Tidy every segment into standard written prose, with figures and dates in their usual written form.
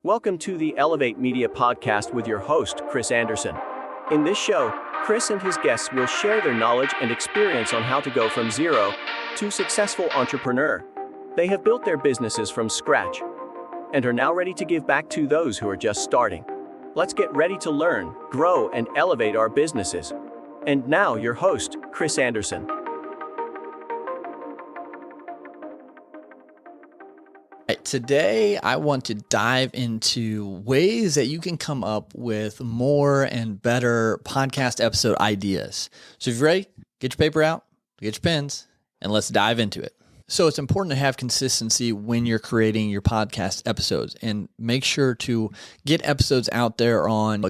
Welcome to the Elevate Media Podcast with your host, Chris Anderson. In this show, Chris and his guests will share their knowledge and experience on how to go from zero to successful entrepreneur. They have built their businesses from scratch and are now ready to give back to those who are just starting. Let's get ready to learn, grow, and elevate our businesses. And now, your host, Chris Anderson. Today, I want to dive into ways that you can come up with more and better podcast episode ideas. So if you're ready, get your paper out, get your pens, and let's dive into it. So it's important to have consistency when you're creating your podcast episodes, and make sure to get episodes out there on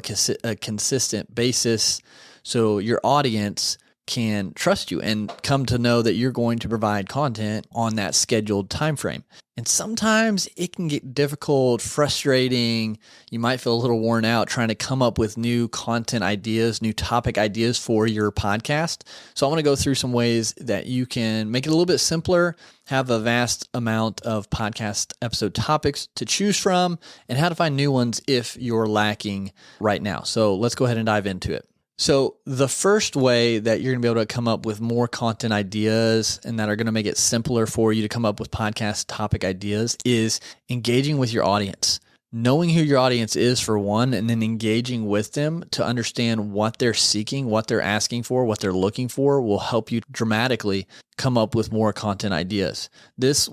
a consistent basis so your audience can trust you and come to know that you're going to provide content on that scheduled time frame. And sometimes it can get difficult, frustrating. You might feel a little worn out trying to come up with new content ideas, new topic ideas for your podcast. So I want to go through some ways that you can make it a little bit simpler, have a vast amount of podcast episode topics to choose from, and how to find new ones if you're lacking right now. So let's go ahead and dive into it. So the first way that you're going to be able to come up with more content ideas and that are going to make it simpler for you to come up with podcast topic ideas is engaging with your audience. Knowing who your audience is for one, and then engaging with them to understand what they're seeking, what they're asking for, what they're looking for will help you dramatically come up with more content ideas. This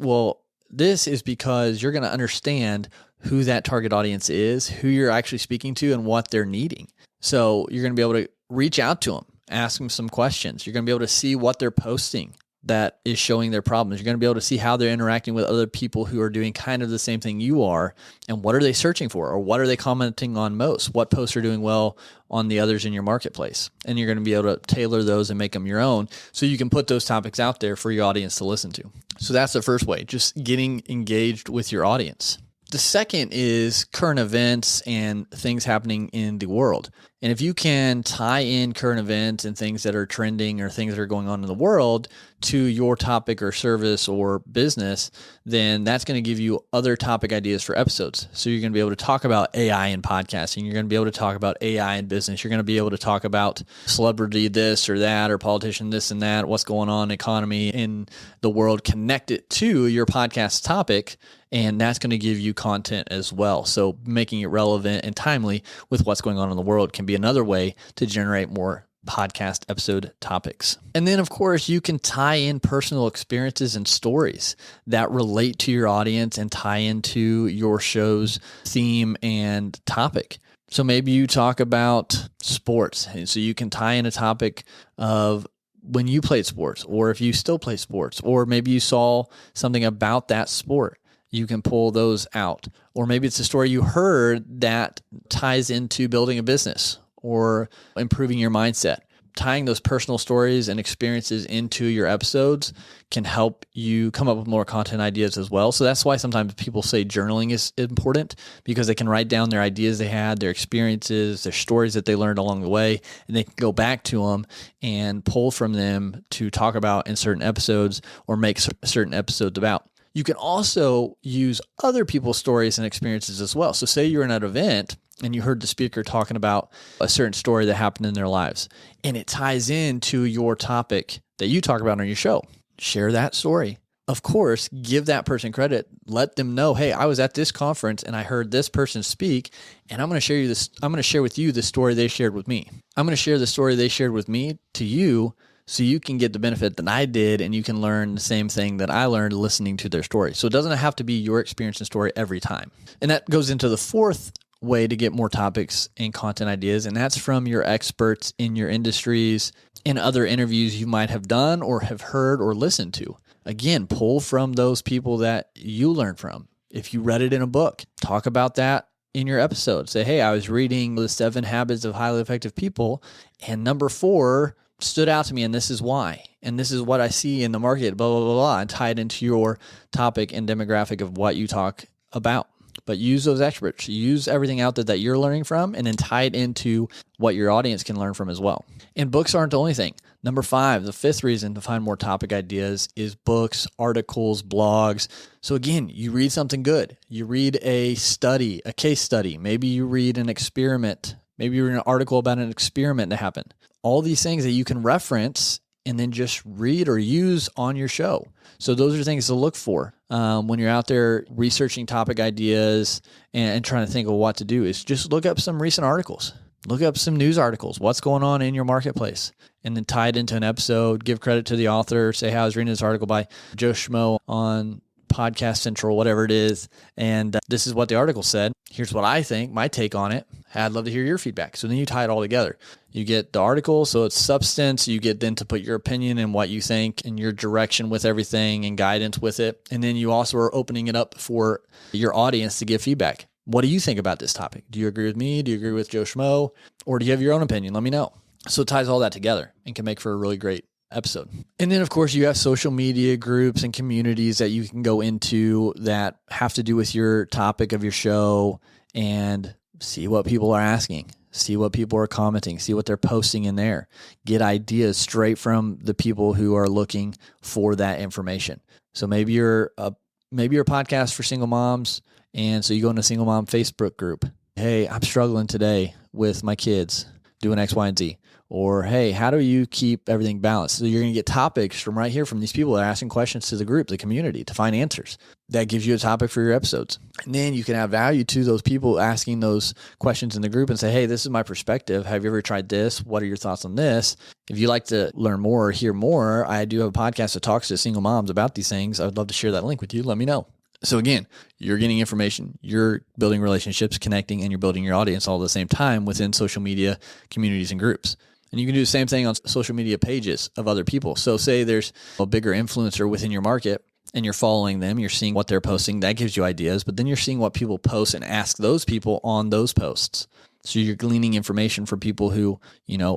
is because you're going to understand who that target audience is, who you're actually speaking to, and what they're needing. So you're going to be able to reach out to them, ask them some questions. You're going to be able to see what they're posting that is showing their problems. You're going to be able to see how they're interacting with other people who are doing kind of the same thing you are, and what are they searching for, or what are they commenting on most? What posts are doing well on the others in your marketplace? And you're going to be able to tailor those and make them your own so you can put those topics out there for your audience to listen to. So that's the first way, just getting engaged with your audience. The second is current events and things happening in the world. And if you can tie in current events and things that are trending or things that are going on in the world to your topic or service or business, then that's going to give you other topic ideas for episodes. So you're going to be able to talk about AI in podcasting. You're going to be able to talk about AI in business. You're going to be able to talk about celebrity this or that, or politician this and that, what's going on in the economy in the world, connect it to your podcast topic. And that's going to give you content as well. So making it relevant and timely with what's going on in the world can be another way to generate more podcast episode topics. And then, of course, you can tie in personal experiences and stories that relate to your audience and tie into your show's theme and topic. So maybe you talk about sports, and so you can tie in a topic of when you played sports, or if you still play sports, or maybe you saw something about that sport. You can pull those out. Or maybe it's a story you heard that ties into building a business or improving your mindset. Tying those personal stories and experiences into your episodes can help you come up with more content ideas as well. So that's why sometimes people say journaling is important, because they can write down their ideas they had, their experiences, their stories that they learned along the way, and they can go back to them and pull from them to talk about in certain episodes or make certain episodes about. You can also use other people's stories and experiences as well. So say you're in an event and you heard the speaker talking about a certain story that happened in their lives, and it ties into your topic that you talk about on your show. Share that story. Of course, give that person credit. Let them know, hey, I was at this conference and I heard this person speak, and I'm going to share with you the story they shared with me. I'm going to share the story they shared with me to you, so you can get the benefit that I did, and you can learn the same thing that I learned listening to their story. So it doesn't have to be your experience and story every time. And that goes into the fourth way to get more topics and content ideas, and that's from your experts in your industries and other interviews you might have done or have heard or listened to. Again, pull from those people that you learn from. If you read it in a book, talk about that in your episode. Say, hey, I was reading The 7 Habits of Highly Effective People, and number 4 stood out to me, and this is why, and this is what I see in the market, blah, blah, blah, blah, and tie it into your topic and demographic of what you talk about. but use those experts. Use everything out there that you're learning from and then tie it into what your audience can learn from as well. And books aren't the only thing. Number 5, the 5th reason to find more topic ideas is books, articles, blogs. So again, you read something good. You read a study, a case study. Maybe you read an experiment. Maybe you read an article about an experiment that happened. All these things that you can reference and then just read or use on your show. So those are things to look for when you're out there researching topic ideas and trying to think of what to do. Is just look up some recent articles. Look up some news articles. What's going on in your marketplace? And then tie it into an episode. Give credit to the author. Say, hey, I was reading this article by Joe Schmo on Podcast Central, whatever it is. And this is what the article said. Here's what I think, my take on it. I'd love to hear your feedback. So then you tie it all together. You get the article, so it's substance. You get then to put your opinion and what you think and your direction with everything and guidance with it. And then you also are opening it up for your audience to give feedback. What do you think about this topic? Do you agree with me? Do you agree with Joe Schmo? Or do you have your own opinion? Let me know. So it ties all that together and can make for a really great episode. And then, of course, you have social media groups and communities that you can go into that have to do with your topic of your show and see what people are asking, see what people are commenting, see what they're posting in there. Get ideas straight from the people who are looking for that information. So maybe you're a podcast for single moms, and so you go in a single mom Facebook group. Hey, I'm struggling today with my kids doing X, Y, and Z. Or, hey, how do you keep everything balanced? So you're going to get topics from right here from these people that are asking questions to the group, the community, to find answers. That gives you a topic for your episodes. And then you can add value to those people asking those questions in the group and say, hey, this is my perspective. Have you ever tried this? What are your thoughts on this? If you'd like to learn more or hear more, I do have a podcast that talks to single moms about these things. I would love to share that link with you. Let me know. So again, you're getting information, you're building relationships, connecting, and you're building your audience all at the same time within social media communities and groups. And you can do the same thing on social media pages of other people. So say there's a bigger influencer within your market and you're following them, you're seeing what they're posting, that gives you ideas, but then you're seeing what people post and ask those people on those posts. So you're gleaning information from people who,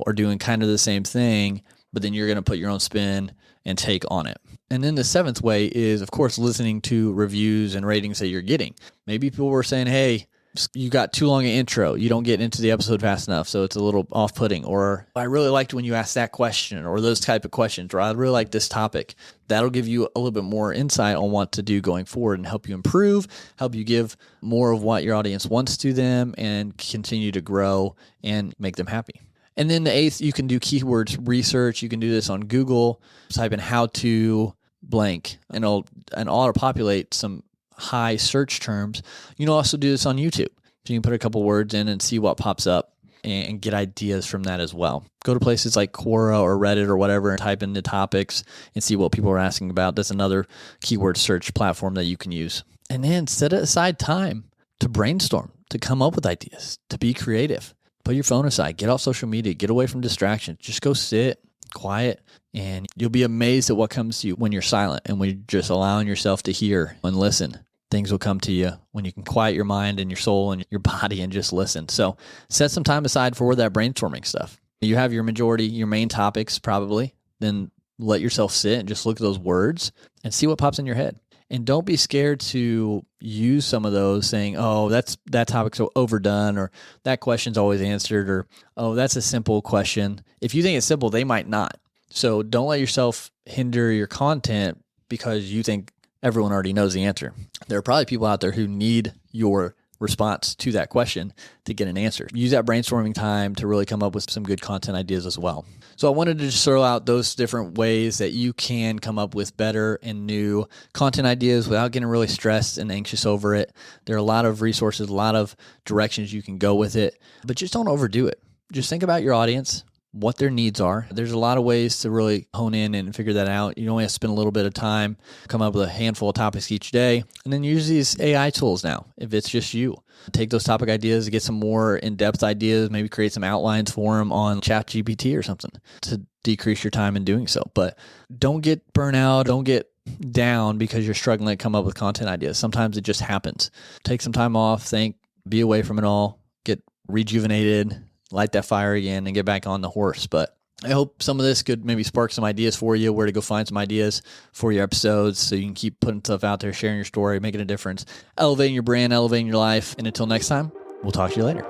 are doing kind of the same thing, but then you're going to put your own spin and take on it. And then the 7th way is, of course, listening to reviews and ratings that you're getting. Maybe people were saying, hey, you got too long an intro. You don't get into the episode fast enough, so it's a little off-putting. Or I really liked when you asked that question, or those type of questions, or I really like this topic. That'll give you a little bit more insight on what to do going forward and help you improve, help you give more of what your audience wants to them, and continue to grow and make them happy. And then the 8th, you can do keywords research. You can do this on Google. Type in how to blank, and it'll auto-populate some high search terms. You can also do this on YouTube. So you can put a couple words in and see what pops up and get ideas from that as well. Go to places like Quora or Reddit or whatever and type in the topics and see what people are asking about. That's another keyword search platform that you can use. And then set aside time to brainstorm, to come up with ideas, to be creative. Put your phone aside, get off social media, get away from distractions. Just go sit quiet, and you'll be amazed at what comes to you when you're silent and when you're just allowing yourself to hear and listen. Things will come to you when you can quiet your mind and your soul and your body and just listen. So set some time aside for that brainstorming stuff. You have your main topics probably, then let yourself sit and just look at those words and see what pops in your head. And don't be scared to use some of those saying, oh, that topic's so overdone, or that question's always answered, or, oh, that's a simple question. If you think it's simple, they might not. So don't let yourself hinder your content because you think everyone already knows the answer. There are probably people out there who need your response to that question to get an answer. Use that brainstorming time to really come up with some good content ideas as well. So I wanted to just throw out those different ways that you can come up with better and new content ideas without getting really stressed and anxious over it. There are a lot of resources, a lot of directions you can go with it, but just don't overdo it. Just think about your audience, what their needs are. There's a lot of ways to really hone in and figure that out. You only have to spend a little bit of time, come up with a handful of topics each day, and then use these AI tools now. If it's just you, take those topic ideas, get some more in-depth ideas, maybe create some outlines for them on ChatGPT or something to decrease your time in doing so. But don't get burnout, don't get down because you're struggling to come up with content ideas. Sometimes it just happens. Take some time off, think, be away from it all, get rejuvenated, light that fire again and get back on the horse. But I hope some of this could maybe spark some ideas for you, where to go find some ideas for your episodes so you can keep putting stuff out there, sharing your story, making a difference, elevating your brand, elevating your life. And until next time, we'll talk to you later.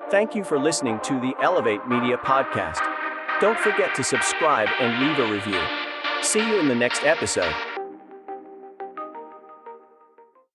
Thank you for listening to the Elevate Media Podcast. Don't forget to subscribe and leave a review. See you in the next episode.